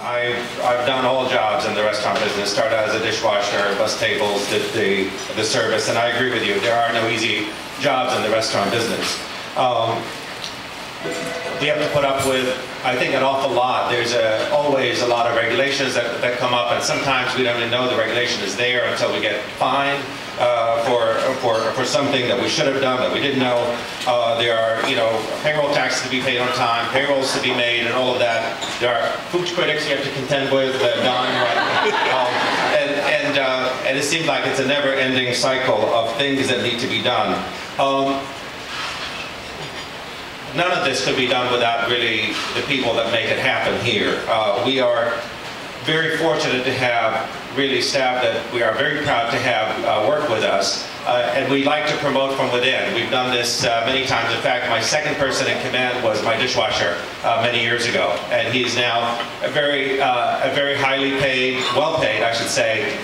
I've done all jobs in the restaurant business. Started as a dishwasher, bus tables, did the service, and I agree with you. There are no easy jobs in the restaurant business. We have to put up with, I think, an awful lot. There's always a lot of regulations that come up, and sometimes we don't even know the regulation is there until we get fined for something that we should have done that we didn't know. There are, payroll taxes to be paid on time, payrolls to be made, and all of that. There are food critics you have to contend with, Don, right? And it seems like it's a never-ending cycle of things that need to be done. None of this could be done without really the people that make it happen here. We are very fortunate to have really staff that we are very proud to have work with us, and we like to promote from within. We've done this many times. In fact, my second person in command was my dishwasher many years ago, and he's now a very highly paid, well paid, I should say,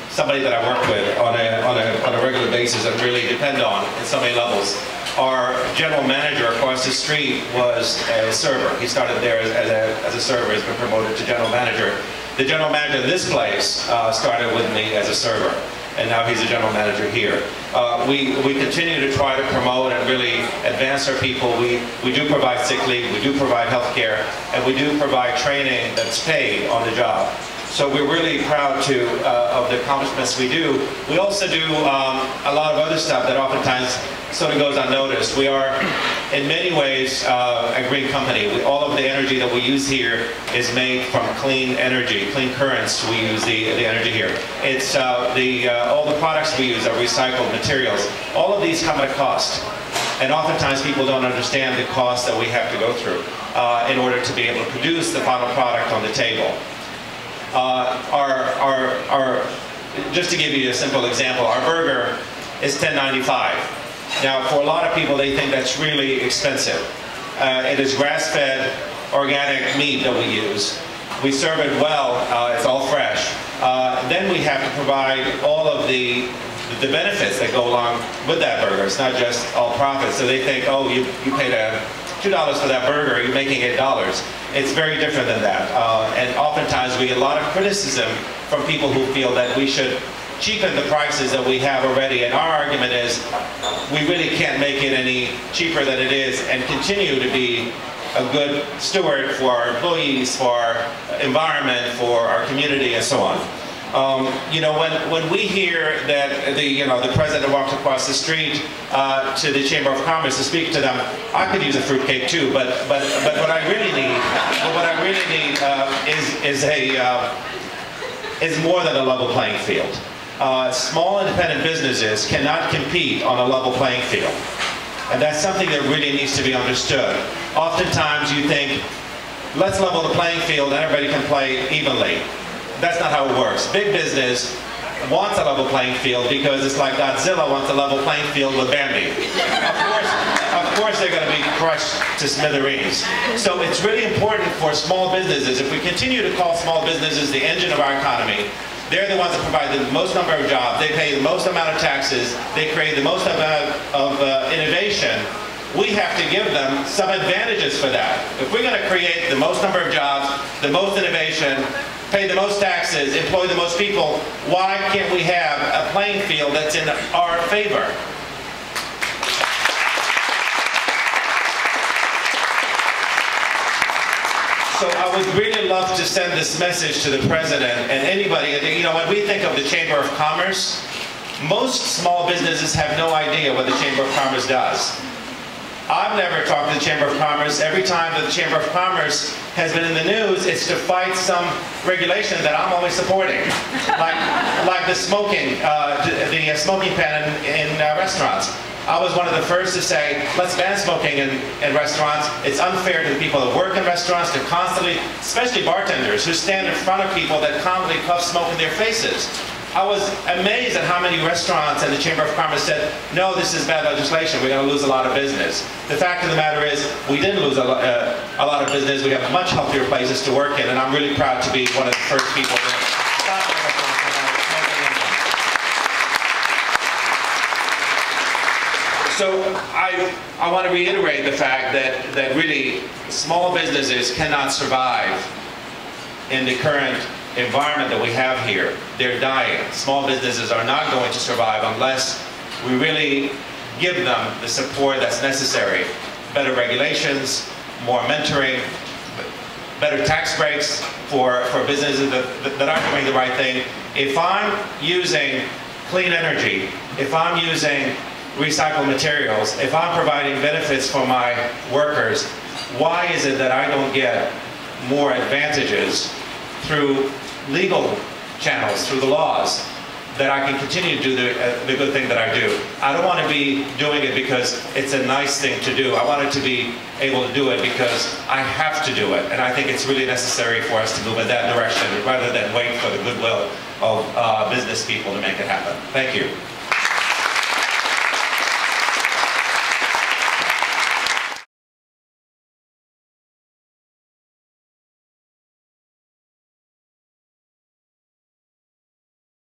somebody that I work with on a regular basis and really depend on in so many levels. Our general manager across the street was a server. He started there as a server, has been promoted to general manager. The general manager of this place started with me as a server, and now he's a general manager here. We continue to try to promote and really advance our people. We do provide sick leave, we do provide health care, and we do provide training that's paid on the job. So we're really proud of the accomplishments we do. We also do a lot of other stuff that oftentimes sort of goes unnoticed. We are, in many ways, a green company. All of the energy that we use here is made from clean energy, clean currents. We use the energy here. It's all the products we use are recycled materials. All of these come at a cost. And oftentimes people don't understand the cost that we have to go through in order to be able to produce the final product on the table. Just to give you a simple example, our burger is $10.95. Now, for a lot of people, they think that's really expensive. It is grass-fed, organic meat that we use. We serve it well. It's all fresh. Then we have to provide all of the benefits that go along with that burger. It's not just all profit. So they think, oh, you paid $2 for that burger, you're making $8. It's very different than that. And oftentimes we get a lot of criticism from people who feel that we should cheapen the prices that we have already. And our argument is we really can't make it any cheaper than it is and continue to be a good steward for our employees, for our environment, for our community, and so on. When we hear that the president walks across the street to the Chamber of Commerce to speak to them, I could use a fruitcake too. But what I really need, is more than a level playing field. Small independent businesses cannot compete on a level playing field, and that's something that really needs to be understood. Oftentimes, you think, let's level the playing field and everybody can play evenly. That's not how it works. Big business wants a level playing field because it's like Godzilla wants a level playing field with Bambi. Of course they're going to be crushed to smithereens. So it's really important for small businesses. If we continue to call small businesses the engine of our economy, they're the ones that provide the most number of jobs, they pay the most amount of taxes, they create the most amount of innovation. We have to give them some advantages for that. If we're going to create the most number of jobs, the most innovation, pay the most taxes, employ the most people, why can't we have a playing field that's in our favor? So I would really love to send this message to the president and anybody. When we think of the Chamber of Commerce, most small businesses have no idea what the Chamber of Commerce does. I've never talked to the Chamber of Commerce. Every time that the Chamber of Commerce has been in the news, it's to fight some regulation that I'm always supporting, like the smoking ban in restaurants. I was one of the first to say, let's ban smoking in restaurants. It's unfair to the people that work in restaurants to constantly, especially bartenders, who stand in front of people that constantly puff smoke in their faces. I was amazed at how many restaurants and the Chamber of Commerce said, no, this is bad legislation, we're going to lose a lot of business. The fact of the matter is, we didn't lose a lot of business. We have much healthier places to work in, and I'm really proud to be one of the first people to stop the restaurants from smoking in them. So I want to reiterate the fact that really small businesses cannot survive in the current environment that we have here. They're dying. Small businesses are not going to survive unless we really give them the support that's necessary. Better regulations, more mentoring, better tax breaks for businesses that aren't doing the right thing. If I'm using clean energy, if I'm using recycled materials, if I'm providing benefits for my workers, why is it that I don't get more advantages through legal channels, through the laws, that I can continue to do the good thing that I do? I don't want to be doing it because it's a nice thing to do. I want it to be able to do it because I have to do it. And I think it's really necessary for us to move in that direction rather than wait for the goodwill of business people to make it happen. Thank you.